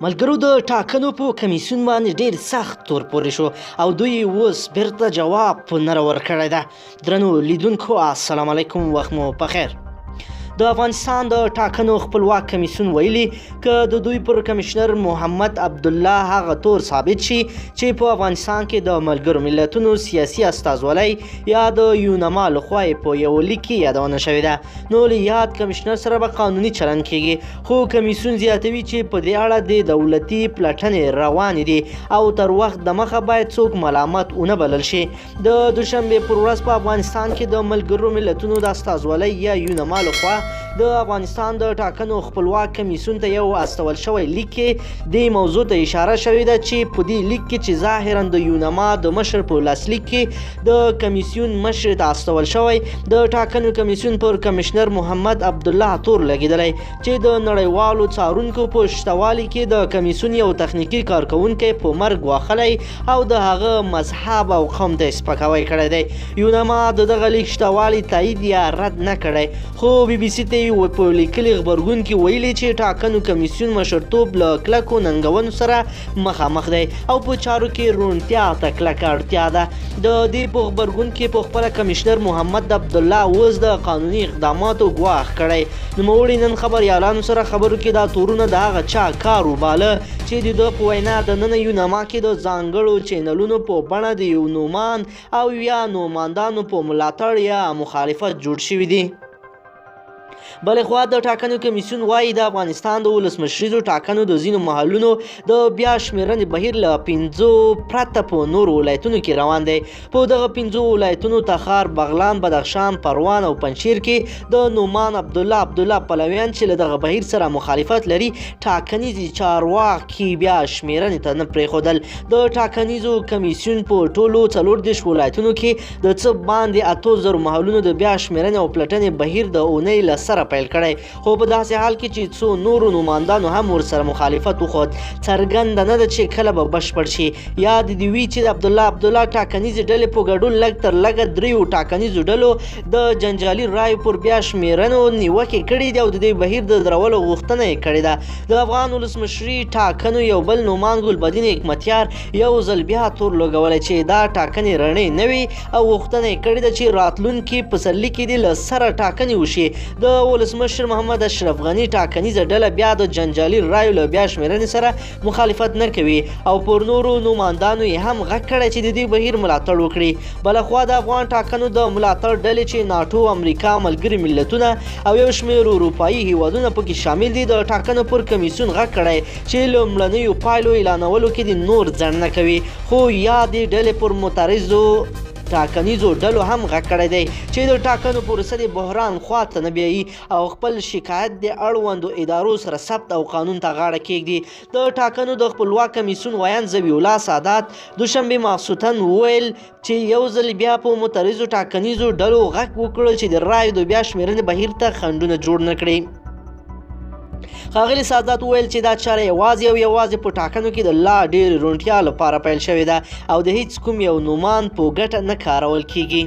ملګرو د ټاکنو په کمیسیون باندې ډیر سخت تور پورې شو او دوی اوس بیرته جواب نه ورکړی ده. درنو لیدونکو السلام علیکم، وخت مو پخیر. د افغانستان د ټاکنو خپلواک کمیسیون ویلي که د دوی پر کمشنر محمد عبدالله هغه تور ثابت شي چې په افغانستان کې د ملګرو ملتونو سیاسي استازولۍ یا د یونما لخوا په یو لیک کې یادونه شوې ده، نو له یاد کمشنر سره به قانوني چلند کیږي. خو کمیسیون زیاتوي چې په دې اړه د دولتي پلټنې روانې دي او تر وخت دمخه باید څوک ملامت ونه بلل شي. د دوشنبې پر ورځ په افغانستان کې د ملګرو ملتونو د استازولۍ یا یونما لخوا د افغانستان د ټاکنو خپلواک کمیسیون ته یو استول شوی لیک کې د موضوع ته اشاره شوې ده چې په دې لیک کې چې ظاهرا د یونما د مشر په لاسلیک کې د کمیسیون مشر ته استول شوی د ټاکنو کمیسیون پر کمشنر محمد عبدالله تور لګیدلی چې د نړیوالو څارونکو په شتوالي کې د کمیسیون یو تخنیکي کارکونکی په مرګ واخلی او د هغه مذهب او قوم ته سپکاوی کړی دی. یونما د دغه لیک شتوالي تایید یا رد نه کړی، خو بي بي سي ته په لیکلي غبرګون کې ویلي چې ټاکنو کمیسیون مشرتوب له کلکو ننګونو سره مخامخ دی او په چارو کې روڼتیا ته کلکه اړتیا ده. د دې په غبرګون کې په خپله کمشنر محمد عبدالله اوس د قانوني اقداماتو ګواښ کړی. نوموړي نن خبریالانو سره خبرو کې دا تورونه د هغه چا کار وباله چې د ده په وینا دننه یونما کې د ځانګړو چینلونو په بڼه د یو نومان او یا نوماندانو په ملاتړ یا مخالفت جوړ شوي دي. بلې خوا د ټاکنو کمیسیون وایي د افغانستان د ولسمشریزو ټاکنو د ځینو محلونو د بیا شمېرنې بهیر له 5 پرته په نورو ولایتونو کې روان دی. په دغه 5 ولایتونو تخار، بغلان، بدخشان، پروان او پنجشیر کې د نومان عبدالله پلویان چې له دغه بهیر سره مخالفت لري ټاکنیزې چارواکي بیا شمېرنې ته نه پرېښودل. د ټاکنیزو کمیسیون په ټولو 34 ولایتونو کې د څه باندې 8000 محلونو د بیا شمېرنې او پلټنې بهیر د اونۍ له سره پیل کړی، خو په داسې حال کې چې څو نورو نوماندانو هم ورسره مخالفت وښود. څرګنده نه ده چې کله به بشپړ شي. یاد دې وي چې د عبدالله ټاکنیزې ډلې په ګډون لږ تر لږه 3 ټاکنیزو ډلو د جنجالي رایو پر بیا شمېرنو نیوکې کړې دي او د دې بهیر د درولو غوښتنه یې کړې ده. د افغان ولسمشري ټاکنو یو بل نومان ګلبدین حکمتیار یو ځل بیا تور لګولی چې دا ټاکنې رڼې نه وي او غوښتنه یې کړې ده چې راتلونکي پسرلي کې دې له سره ټاکنې وشي. د ولسمشر محمد اشرف غني ټاکنیزه ډله بیا د جنجالي رایو له بیا شمېرنې سره مخالفت نه کوي او پر نورو نوماندانو یې هم غږ کړی چې د دې بهیر ملاتړ وکړي. بلخوا د افغان ټاکنو د ملاتړ ډلې چې ناټو، امریکا، ملګري ملتونه او یو شمېر اروپایي هیوادونه پکې شامل دي د ټاکنو پر کمیسیون غږ کړی چې لومړنیو پایلو اعلانولو کې د نور ځنډ نه کوي. خو یادې ډلې پر معترضو ټاکنیزو ډلو هم غږ کړی دی چې د ټاکنو پروسه د بحران خواته نه بیایي او خپل شکایت د اړوندو ادارو سره ثبت او قانون ته غاړه کیږدي. د ټاکنو د خپلواک کمیسیون ویاند ذبیح الله سادات دوشنبې ماخصوتن وویل چې یو ځل بیا په معترضو ټاکنیزو ډلو غږ وکړ چې د رایو د بیا شمېرنې بهیر ته خنډونه جوړ نه کړي. ښاغلي سادات وویل چې دا چاره یوازې په ټاکنو کې د لا ډېرې روڼتیا لپاره پیل شوې ده او د هیڅ کوم یو نومان په ګټه نه کارول کیږي.